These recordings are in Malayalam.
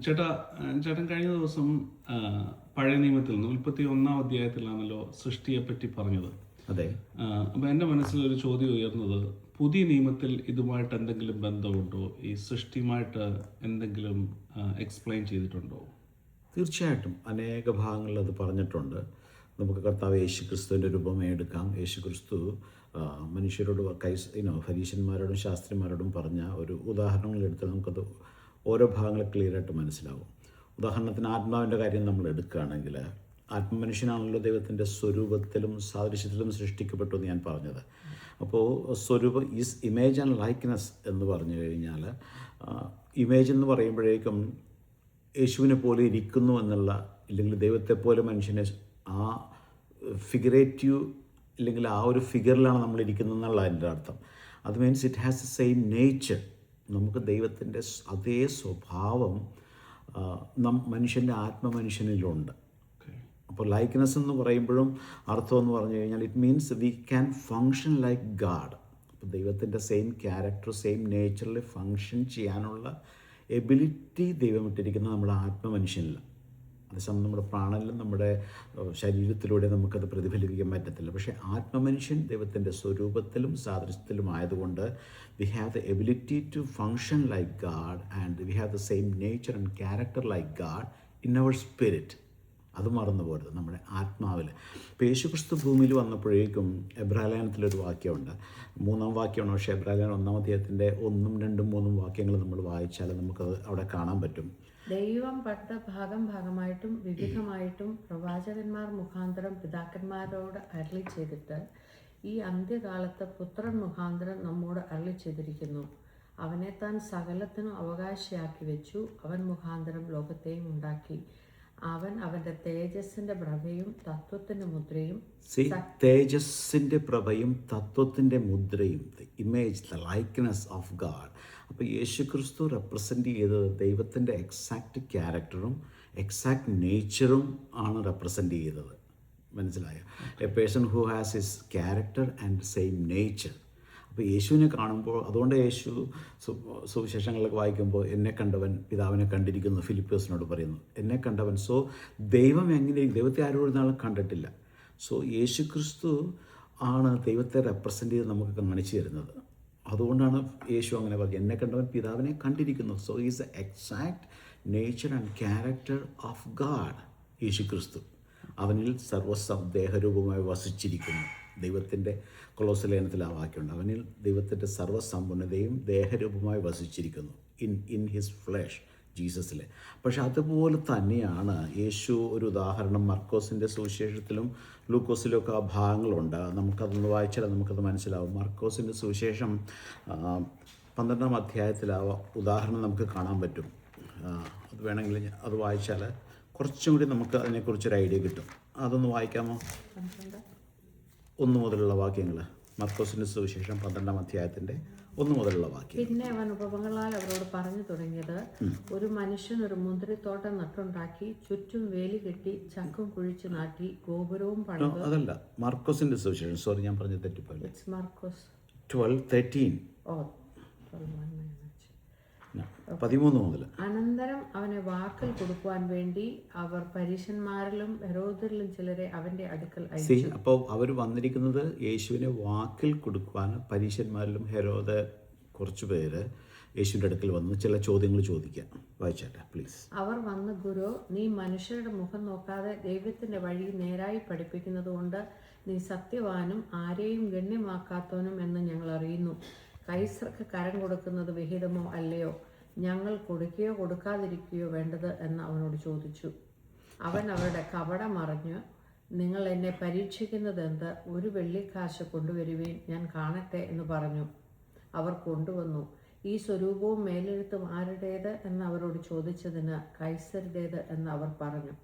ചേട്ടാ, ചേട്ടൻ കഴിഞ്ഞ ദിവസം ആ, പഴയ നിയമത്തിൽ നിന്ന് 31-ാം അധ്യായത്തിലാണല്ലോ സൃഷ്ടിയെപ്പറ്റി പറഞ്ഞത്. അതെ. അപ്പം എൻ്റെ മനസ്സിലൊരു ചോദ്യം ഉയർന്നത്, പുതിയ നിയമത്തിൽ ഇതുമായിട്ട് എന്തെങ്കിലും ബന്ധമുണ്ടോ? ഈ സൃഷ്ടിയുമായിട്ട് എന്തെങ്കിലും എക്സ്പ്ലെയിൻ ചെയ്തിട്ടുണ്ടോ? തീർച്ചയായിട്ടും അനേക ഭാഗങ്ങളിൽ അത് പറഞ്ഞിട്ടുണ്ട്. നമുക്ക് കർത്താവ് യേശു ക്രിസ്തുവിൻ്റെ രൂപമേടുക്കാം. യേശു ക്രിസ്തു മനുഷ്യരോട് ഫരീശന്മാരോടും ശാസ്ത്രിമാരോടും പറഞ്ഞ ഒരു ഉദാഹരണങ്ങളെടുത്ത് നമുക്കത് ഓരോ ഭാഗങ്ങൾ ക്ലിയറായിട്ട് മനസ്സിലാവും. ഉദാഹരണത്തിന് ആത്മാവിൻ്റെ കാര്യം നമ്മൾ എടുക്കുകയാണെങ്കിൽ, ആത്മമനുഷ്യനാണല്ലോ ദൈവത്തിൻ്റെ സ്വരൂപത്തിലും സാദൃശ്യത്തിലും സൃഷ്ടിക്കപ്പെട്ടു എന്ന് ഞാൻ പറഞ്ഞത്. അപ്പോൾ സ്വരൂപം ഈസ് ഇമേജ് ആൻഡ് ലൈക്ക്നെസ് എന്ന് പറഞ്ഞു കഴിഞ്ഞാൽ, ഇമേജ് എന്ന് പറയുമ്പോഴേക്കും യേശുവിനെ പോലെ ഇരിക്കുന്നു എന്നുള്ള, ഇല്ലെങ്കിൽ ദൈവത്തെപ്പോലെ മനുഷ്യനെ ആ ഫിഗറേറ്റീവ് ഇല്ലെങ്കിൽ ആ ഒരു ഫിഗറിലാണ് നമ്മളിരിക്കുന്നത് എന്നുള്ള അതിൻ്റെ അർത്ഥം. അത് means it has the same nature. നമുക്ക് ദൈവത്തിൻ്റെ അതേ സ്വഭാവം മനുഷ്യൻ്റെ ആത്മമനുഷ്യനിലുണ്ട്. അപ്പോൾ ലൈക്ക്നെസ് എന്ന് പറയുമ്പോഴും അർത്ഥം എന്ന് പറഞ്ഞു കഴിഞ്ഞാൽ it means we can function like God. അപ്പോൾ ദൈവത്തിൻ്റെ സെയിം ക്യാരക്ടർ, സെയിം നേച്ചറിൽ ഫങ്ഷൻ ചെയ്യാനുള്ള എബിലിറ്റി ദൈവം ഇട്ടിരിക്കുന്നത് നമ്മുടെ ആത്മമനുഷ്യനിൽ. അതേസമയം നമ്മുടെ പ്രാണനിലും നമ്മുടെ ശരീരത്തിലൂടെ നമുക്കത് പ്രതിഫലിപ്പിക്കാൻ പറ്റത്തില്ല. പക്ഷേ ആത്മമനുഷ്യൻ ദൈവത്തിൻ്റെ സ്വരൂപത്തിലും സാദൃശ്യത്തിലും ആയതുകൊണ്ട് we have the ability to function like God and we have the same nature and character like God in our spirit. അത് മറന്നു പോരുത്, നമ്മുടെ ആത്മാവിൽ. ഇപ്പോൾ യേശുക്രിസ്തു ഭൂമിയിൽ വന്നപ്പോഴേക്കും എബ്രായലേഖനത്തിലൊരു വാക്യമുണ്ട്, 3-ാം വാക്യമാണ്. പക്ഷേ എബ്രായലേഖനം 1-ാം അധ്യായത്തിൻ്റെ 1, 2, 3 വാക്യങ്ങൾ നമ്മൾ വായിച്ചാൽ നമുക്കത് അവിടെ കാണാൻ പറ്റും. ദൈവം പണ്ട് ഭാഗമായിട്ടും വിവിധമായിട്ടും പ്രവാചകന്മാർ മുഖാന്തരം പിതാക്കന്മാരോട് അരുളി ചെയ്തിട്ട് ഈ അന്ത്യകാലത്ത് പുത്രൻ മുഖാന്തരം നമ്മോട് അരുളി ചെയ്തിരിക്കുന്നു. അവനെ താൻ സകലത്തിനും അവകാശിയാക്കി വെച്ചു. അവൻ മുഖാന്തരം ലോകത്തെയും ഉണ്ടാക്കി. അവൻ അവൻ്റെ തേജസ്സിൻ്റെ പ്രഭയും തത്വത്തിൻ്റെ മുദ്രയും. തേജസ്സിൻ്റെ പ്രഭയും തത്വത്തിൻ്റെ മുദ്രയും, the image, the likeness of God. അപ്പോൾ യേശു ക്രിസ്തു റെപ്രസെൻ്റ് ചെയ്തത് ദൈവത്തിൻ്റെ എക്സാക്റ്റ് ക്യാരക്ടറും എക്സാക്റ്റ് നേച്ചറും ആണ് റെപ്രസെൻ്റ് ചെയ്തത്. മനസ്സിലായോ? A person who has his character and same nature. അപ്പോൾ യേശുവിനെ കാണുമ്പോൾ, അതുകൊണ്ട് യേശു സുവിശേഷങ്ങളൊക്കെ വായിക്കുമ്പോൾ എന്നെ കണ്ടവൻ പിതാവിനെ കണ്ടിരിക്കുന്നു ഫിലിപ്പോസിനോട് പറയുന്നു, എന്നെ കണ്ടവൻ. സോ ദൈവം എങ്ങനെ, ദൈവത്തെ ആരോടും നാളും കണ്ടിട്ടില്ല. സോ യേശു ക്രിസ്തു ആണ് ദൈവത്തെ റെപ്രസെൻ്റ് ചെയ്ത് നമുക്ക് കാണിച്ചു തരുന്നത്. അതുകൊണ്ടാണ് യേശു അങ്ങനെ പറഞ്ഞത്, എന്നെ കണ്ടവൻ പിതാവിനെ കണ്ടിരിക്കുന്നു. So is the exact nature and character of God. Yeshu Kristu അവനിൽ ദേഹരൂപമായി വസിച്ചിരിക്കുന്നു. ദൈവത്തിൻ്റെ കൊലോസ്യലേഖനത്തിൽ ആ വാക്യമുണ്ട്, അവനിൽ ദൈവത്തിൻ്റെ സർവ്വസമ്പന്നതയും ദേഹരൂപമായി വസിച്ചിരിക്കുന്നു, ഇൻ ഹിസ് ഫ്ലെഷ്, ജീസസിലെ. പക്ഷെ അതുപോലെ തന്നെയാണ് യേശു. ഒരു ഉദാഹരണം മർക്കോസിൻ്റെ സുവിശേഷത്തിലും ലൂക്കോസിലും ഒക്കെ ആ ഭാഗങ്ങളുണ്ട്. നമുക്കതൊന്ന് വായിച്ചാൽ നമുക്കത് മനസ്സിലാവും. മർക്കോസിൻ്റെ സുവിശേഷം 12-ാം അധ്യായത്തിൽ ആ ഉദാഹരണം നമുക്ക് കാണാൻ പറ്റും. അത് വേണമെങ്കിൽ അത് വായിച്ചാൽ കുറച്ചും കൂടി നമുക്ക് അതിനെക്കുറിച്ചൊരു ഐഡിയ കിട്ടും. അതൊന്ന് വായിക്കാമോ? 1 മുതലുള്ള വാക്യങ്ങൾ. മർക്കോസിൻ്റെ സുവിശേഷം 12-ാം അധ്യായത്തിൻ്റെ 1 മുതലുള്ള വാക്യം. പിന്നെ അവൻ ഉപമകളാൽ അവരോട് പറഞ്ഞു തുടങ്ങിയത്, ഒരു മനുഷ്യൻ ഒരു മുന്തിരിത്തോട്ടം നട്ടുണ്ടാക്കി ചുറ്റും വേലി കെട്ടി ചക്കും കുഴിച്ച് നാട്ടി ഗോപുരവും പണിതു. അതല്ല, മർക്കോസിൻ്റെ സുവിശേഷം, സോറി ഞാൻ പറഞ്ഞത് തെറ്റിപ്പോയി. മാർക്കോസ് 12:13. 13 മുതൽ. അനന്തരം അവനെ വാക്കൽ കൊടുക്കുവാൻ വേണ്ടി അവർ പരീശന്മാരിലും ഹെരോദ്യരിലും ചിലരെ അവന്റെ അടുക്കൽ അയച്ചു. അപ്പോൾ അവർ വന്നിരിക്കുന്നത് യേശുവിനെ വാക്കിൽ കൊടുക്കുവാൻ. പരീശന്മാരിലും ഹെരോദ കുറച്ച് പേര് യേശുവിൻ്റെ അടുക്കൽ വന്ന് ചില ചോദ്യങ്ങൾ ചോദിക്കാം. വായിച്ചാട്ടെ പ്ലീസ്. അവർ വന്ന്, ഗുരു, നീ മനുഷ്യരുടെ മുഖം നോക്കാതെ ദൈവത്തിന്റെ വഴി നേരായി പഠിപ്പിക്കുന്നത് കൊണ്ട് നീ സത്യവാനും ആരെയും ഗണ്യമാക്കാത്തവനും എന്ന് ഞങ്ങൾ അറിയുന്നു. കൈസർക്ക് കരം കൊടുക്കുന്നത് വിഹിതമോ അല്ലയോ? ഞങ്ങൾ കൊടുക്കുകയോ കൊടുക്കാതിരിക്കുകയോ വേണ്ടത് എന്ന് അവനോട് ചോദിച്ചു. അവൻ അവരുടെ കപടം അറിഞ്ഞ്, നിങ്ങൾ എന്നെ പരീക്ഷിക്കുന്നത് എന്ത്? ഒരു വെള്ളിക്കാശ് കൊണ്ടുവരുവീൻ, ഞാൻ കാണട്ടെ എന്ന് പറഞ്ഞു. അവർ കൊണ്ടുവന്നു. ഈ സ്വരൂപവും മേലെഴുത്തും ആരുടേത് എന്ന് അവരോട് ചോദിച്ചതിന് കൈസരുടേത് എന്ന് അവർ പറഞ്ഞു.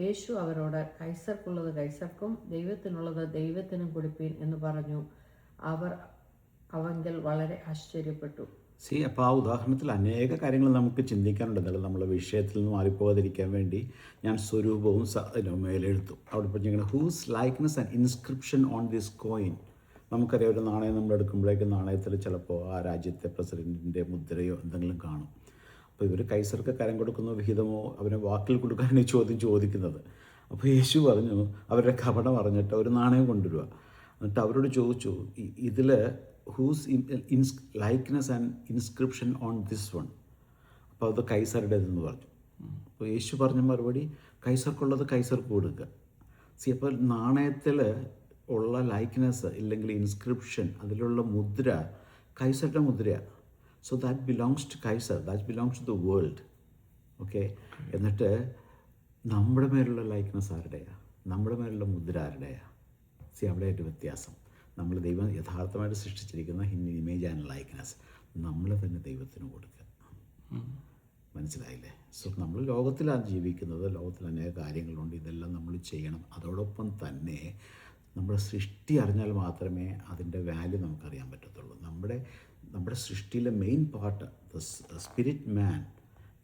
യേശു അവരോട്, കൈസർക്കുള്ളത് കൈസർക്കും ദൈവത്തിനുള്ളത് ദൈവത്തിനും കൊടുപ്പീൻ എന്ന് പറഞ്ഞു. അവർ അവങ്കിൽ വളരെ ആശ്ചര്യപ്പെട്ടു. അപ്പോൾ ആ ഉദാഹരണത്തിൽ അനേക കാര്യങ്ങൾ നമുക്ക് ചിന്തിക്കാനുണ്ടെന്നല്ലോ. നമ്മളെ വിഷയത്തിൽ നിന്ന് മാറിപ്പോകാതിരിക്കാൻ വേണ്ടി ഞാൻ സ്വരൂപവും മേലെഴുത്തും അവിടെ പറഞ്ഞിരിക്കുന്നത്, whose likeness and inscription on this coin. നമുക്കറിയാം, ഒരു നാണയം നമ്മൾ എടുക്കുമ്പോഴേക്കും നാണയത്തിൽ ചിലപ്പോൾ ആ രാജ്യത്തെ പ്രസിഡൻറ്റിൻ്റെ മുദ്രയോ എന്തെങ്കിലും കാണും. അപ്പോൾ ഇവർ കൈസർക്ക് കരം കൊടുക്കുന്ന വിഹിതമോ അവനെ വാക്കിൽ കൊടുക്കാനാണ് ഈ ചോദ്യം ചോദിക്കുന്നത്. അപ്പോൾ യേശു പറഞ്ഞു, അവരുടെ കപടം പറഞ്ഞിട്ട് ഒരു നാണയം കൊണ്ടുവരിക. എന്നിട്ട് അവരോട് ചോദിച്ചു, ഇതിൽ whose likeness and inscription on this one? അപ്പോൾ അത് കൈസറുടേതെന്ന് പറഞ്ഞു. അപ്പോൾ യേശു പറഞ്ഞ മറുപടി, കൈസർക്കുള്ളത് കൈസർക്ക് കൊടുക്കുക. അപ്പോൾ നാണയത്തിൽ ഉള്ള ലൈക്ക്നെസ് ഇല്ലെങ്കിൽ ഇൻസ്ക്രിപ്ഷൻ, അതിലുള്ള മുദ്ര കൈസറുടെ മുദ്രയാണ്. So that belongs to Caesar, that belongs to the world. Okay. എന്നിട്ട് നമ്മുടെ മേലുള്ള ലൈക്ക്നെസ് ആരുടെയാണ്? നമ്മുടെ മേലുള്ള മുദ്ര ആരുടെയാണ്? അവിടെയായിട്ട് വ്യത്യാസം. നമ്മൾ ദൈവം യഥാർത്ഥമായിട്ട് സൃഷ്ടിച്ചിരിക്കുന്ന ഇമേജ് ആൻഡ് ലൈക്ക്നെസ് നമ്മൾ തന്നെ ദൈവത്തിന് കൊടുക്കുക. മനസ്സിലായില്ലേ? സോ നമ്മൾ ലോകത്തിലാണ് ജീവിക്കുന്നത്, ലോകത്തിൽ അനേക കാര്യങ്ങളുണ്ട്, ഇതെല്ലാം നമ്മൾ ചെയ്യണം. അതോടൊപ്പം തന്നെ നമ്മുടെ സൃഷ്ടി അറിഞ്ഞാൽ മാത്രമേ അതിൻ്റെ വാല്യൂ നമുക്കറിയാൻ പറ്റത്തുള്ളൂ. നമ്മുടെ സൃഷ്ടിയിലെ main part, the spirit man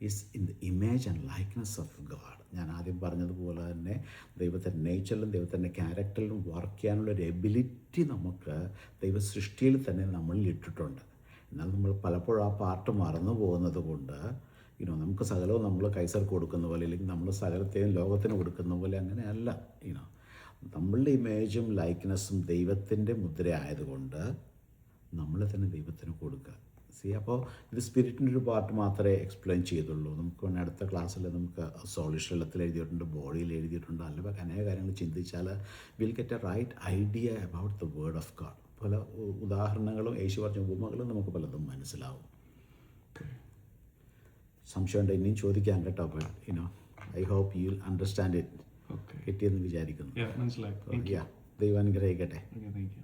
is in the image and likeness of God. ഞാൻ ആദ്യം പറഞ്ഞതുപോലെ തന്നെ ദൈവത്തിൻ്റെ നേച്ചറിലും ദൈവത്തിൻ്റെ ക്യാരക്ടറിലും വർക്ക് ചെയ്യാനുള്ളൊരു എബിലിറ്റി നമുക്ക് ദൈവ സൃഷ്ടിയിൽ തന്നെ നമ്മളിൽ ഇട്ടിട്ടുണ്ട്. എന്നാൽ നമ്മൾ പലപ്പോഴും ആ പാർട്ട് മറന്നു പോകുന്നത് കൊണ്ട് നമുക്ക് സകലവും നമ്മൾ കൈസർക്ക് കൊടുക്കുന്ന പോലെ, അല്ലെങ്കിൽ നമ്മൾ സകലത്തെയും ലോകത്തിന് കൊടുക്കുന്ന പോലെ അങ്ങനെയല്ല. നമ്മളുടെ ഇമേജും ലൈക്ക്നെസ്സും ദൈവത്തിൻ്റെ മുദ്ര ആയതുകൊണ്ട് നമ്മൾ തന്നെ ദൈവത്തിന് കൊടുക്കുക. അപ്പോൾ ഇത് സ്പിരിറ്റിൻ്റെ ഒരു പാർട്ട് മാത്രമേ എക്സ്പ്ലെയിൻ ചെയ്തുള്ളൂ. നമുക്ക് വേണമെങ്കിൽ അടുത്ത ക്ലാസ്സിൽ നമുക്ക് സോളിഷലത്തിൽ എഴുതിയിട്ടുണ്ട്, ബോഡിയിൽ എഴുതിയിട്ടുണ്ട്, അല്ല അനേക കാര്യങ്ങൾ ചിന്തിച്ചാൽ will get a right idea about the word of God. പല ഉദാഹരണങ്ങളും യേശു പറഞ്ഞ ഉപമകളും നമുക്ക് പലതും മനസ്സിലാവും. സംശയമുണ്ട്, ഇനിയും ചോദിക്കാം കേട്ടോ. I hope you will understand it. കിട്ടിയെന്ന് വിചാരിക്കുന്നു. മനസ്സിലായി. ദൈവം അനുഗ്രഹിക്കട്ടെ. Thank U.